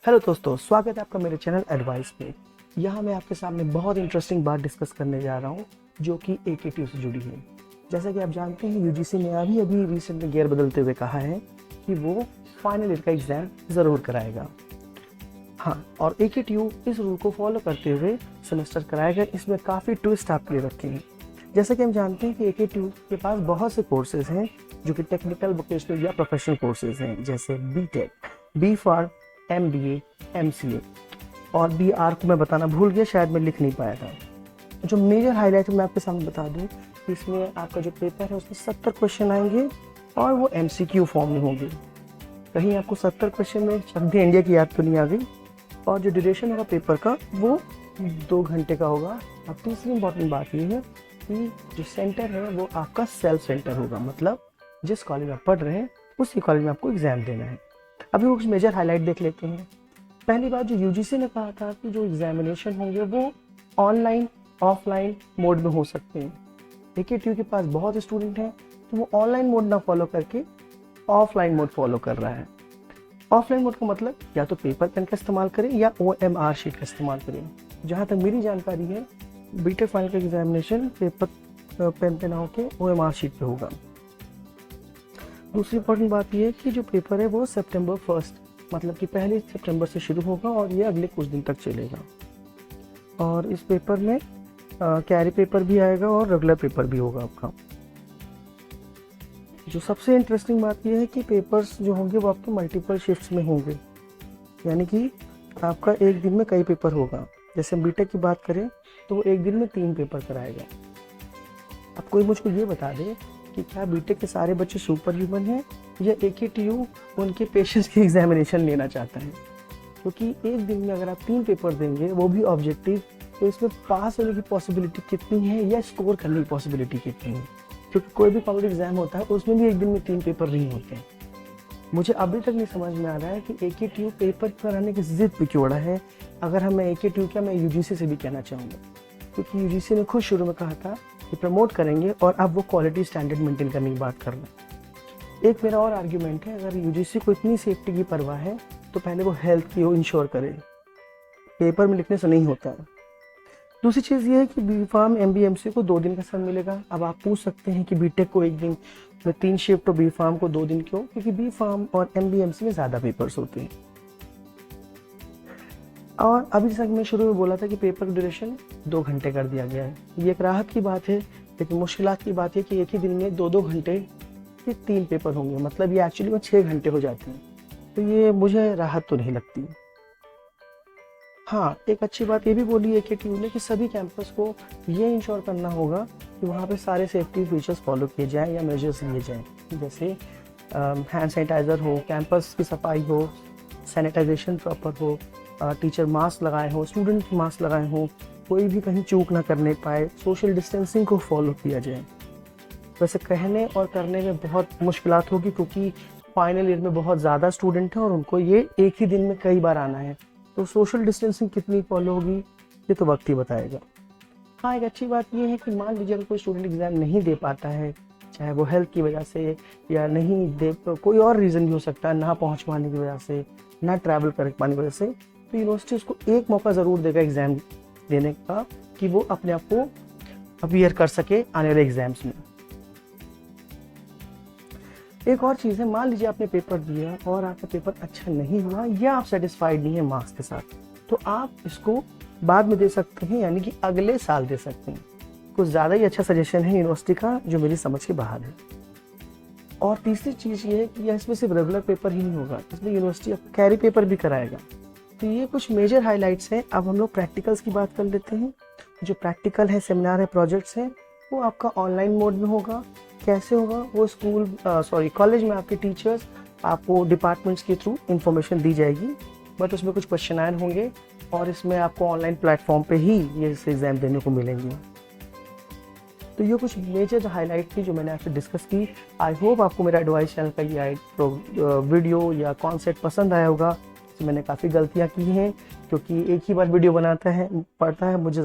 Hello दोस्तों, स्वागत है आपका मेरे चैनल एडवाइस पे। यहाँ मैं आपके सामने बहुत इंटरेस्टिंग बात डिस्कस करने जा रहा हूँ जो कि AKTU से जुड़ी है। जैसा कि आप जानते हैं, यूजीसी ने अभी अभी रिसेंट में गियर बदलते हुए कहा है कि वो फाइनल ईयर का एग्ज़ाम ज़रूर कराएगा। हाँ, और AKTU इस रूल को फॉलो करते हुए सेमेस्टर कराएगा। इसमें काफ़ी ट्विस्ट आपके लिए रखे हैं। जैसा कि हम जानते हैं कि AKTU के पास बहुत से कोर्सेज हैं जो कि टेक्निकल, वोकेशनल या प्रोफेशनल कोर्सेज हैं, जैसे BTech, B.Pharm, MBA, MCA और BR को मैं बताना भूल गया, शायद मैं लिख नहीं पाया था। जो मेजर हाईलाइट मैं आपके सामने बता दूं कि इसमें आपका जो पेपर है उसमें 70 क्वेश्चन आएंगे और वो MCQ फॉर्म में होंगे। कहीं आपको 70 क्वेश्चन में चक दे इंडिया की याद तो नहीं आ गई। और जो ड्यूरेशन होगा पेपर का वो 2 घंटे का होगा। अब तीसरी इंपॉर्टेंट बात ये है कि जो सेंटर है वो आपका सेल्फ सेंटर होगा, मतलब जिस कॉलेज में आप पढ़ रहे हैं उसी कॉलेज में आपको एग्जाम देना है। अभी वो कुछ मेजर हाईलाइट देख लेते हैं। पहली बात, जो यूजीसी ने कहा था कि जो एग्जामिनेशन होंगे वो ऑनलाइन ऑफलाइन मोड में हो सकते हैं। AKTU के पास बहुत स्टूडेंट हैं तो वो ऑनलाइन मोड ना फॉलो करके ऑफलाइन मोड फॉलो कर रहा है। ऑफलाइन मोड का मतलब या तो पेपर पेन का इस्तेमाल करें या OMR शीट का इस्तेमाल करें। जहाँ तक मेरी जानकारी है, BTech फाइनल का एग्जामिनेशन पेपर पेन पे ना होकर OMR शीट पे होगा। दूसरी इंपॉर्टेंट बात यह है कि जो पेपर है वो सितंबर 1 मतलब कि 1 सितंबर से शुरू होगा और ये अगले कुछ दिन तक चलेगा। और इस पेपर में कैरी पेपर भी आएगा और रेगुलर पेपर भी होगा आपका। जो सबसे इंटरेस्टिंग बात यह है कि पेपर्स जो होंगे वो आपके मल्टीपल शिफ्ट्स में होंगे, यानी कि आपका एक दिन में कई पेपर होगा। जैसे हम BTech की बात करें तो वो एक दिन में 3 पेपर कराएगा। अब कोई मुझको ये बता दे कि क्या BTech के सारे बच्चे सुपर ह्यूमन हैं या AKTU उनके पेशेंस की एग्जामिनेशन लेना चाहता है? क्योंकि एक दिन में अगर आप 3 पेपर देंगे, वो भी ऑब्जेक्टिव, तो इसमें पास होने की पॉसिबिलिटी कितनी है या स्कोर करने की पॉसिबिलिटी कितनी है? क्योंकि कोई भी पब्लिक एग्जाम होता है उसमें भी एक दिन में 3 पेपर नहीं होते हैं। मुझे अभी तक नहीं समझ में आ रहा है कि AKTU पेपर कराने की जिद पे क्यों अड़ा है। अगर हम AKTU क्या, मैं UGC से भी कहना चाहूँगा, क्योंकि UGC ने खुद शुरू में कहा था कि प्रमोट करेंगे और अब वो क्वालिटी स्टैंडर्ड मेंटेन करने की बात कर रहे हैं। एक मेरा और आर्ग्यूमेंट है, अगर UGC को इतनी सेफ्टी की परवाह है तो पहले वो हेल्थ की वो इंश्योर करे, पेपर में लिखने से नहीं होता है। दूसरी चीज़ ये है कि B.Pharm MBA MCA को 2 दिन का समय मिलेगा। अब आप पूछ सकते हैं कि BTech को एक दिन में 3 शिफ्ट और B.Pharm को 2 दिन क्यों? क्योंकि B.Pharm और MBA MCA में ज़्यादा पेपर्स होते हैं। और अभी जैसा कि मैं शुरू में बोला था कि पेपर की ड्यूरेशन 2 घंटे कर दिया गया है। ये एक राहत की बात है, लेकिन मुश्किलात की बात है कि एक ही दिन में 2-2 घंटे के 3 पेपर होंगे, मतलब ये एक्चुअली में 6 घंटे हो जाते हैं। तो ये मुझे राहत तो नहीं लगती। हाँ, एक अच्छी बात ये भी बोली है AKTU ने कि सभी कैंपस को ये इंश्योर करना होगा कि वहाँ पे सारे सेफ्टी फीचर्स फॉलो किए जाएँ या मेजर्स लिए जाएँ, जैसे हैंड सैनिटाइज़र हो, कैंपस की सफाई हो, सैनिटाइजेशन प्रॉपर हो, टीचर मास्क लगाए हो, स्टूडेंट मास्क लगाए हो, कोई भी कहीं चूक ना करने पाए, सोशल डिस्टेंसिंग को फॉलो किया जाए। वैसे कहने और करने में बहुत मुश्किलात होगी क्योंकि फाइनल ईयर में बहुत ज़्यादा स्टूडेंट हैं और उनको ये एक ही दिन में कई बार आना है, तो सोशल डिस्टेंसिंग कितनी फॉलो होगी ये तो वक्त ही बताएगा। हाँ, एक अच्छी बात ये है कि मान लीजिए अगर कोई स्टूडेंट एग्ज़ाम नहीं दे पाता है, चाहे वो हेल्थ की वजह से या नहीं दे, कोई और रीज़न भी हो सकता है, ना पहुँच पाने की वजह से, ना ट्रैवल कर पाने की वजह से, तो यूनिवर्सिटी उसको एक मौका ज़रूर देगा एग्ज़ाम देने का कि वो अपने आप को अपीयर कर सके आने वाले एग्ज़ाम्स में। एक और चीज़ है, मान लीजिए आपने पेपर दिया और आपका पेपर अच्छा नहीं हुआ या आप सेटिस्फाइड नहीं है मार्क्स के साथ, तो आप इसको बाद में दे सकते हैं, यानी कि अगले साल दे सकते हैं। कुछ ज़्यादा ही अच्छा सजेशन है यूनिवर्सिटी का जो मेरी समझ के बाहर है। और तीसरी चीज़ ये है कि इसमें सिर्फ रेगुलर पेपर ही नहीं होगा, इसमें यूनिवर्सिटी आपको कैरी पेपर भी कराएगा। तो ये कुछ मेजर हाईलाइट्स हैं। अब हम लोग प्रैक्टिकल्स की बात कर लेते हैं। जो प्रैक्टिकल है, सेमिनार है, प्रोजेक्ट्स हैं, वो आपका ऑनलाइन मोड में होगा। कैसे होगा? वो कॉलेज में आपके टीचर्स आपको डिपार्टमेंट्स के थ्रू इंफॉर्मेशन दी जाएगी, बट उसमें कुछ क्वेश्चन होंगे और इसमें आपको ऑनलाइन प्लेटफॉर्म पे ही ये एग्ज़ाम देने को मिलेंगे। तो ये कुछ मेजर हाईलाइट थी जो मैंने आपसे डिस्कस की। आई होप आपको मेरा एडवाइस चैनल का ये वीडियो या कॉन्सेप्ट पसंद आया होगा। तो मैंने काफ़ी गलतियाँ की हैं क्योंकि एक ही बार वीडियो बनाता है पड़ता है, मुझे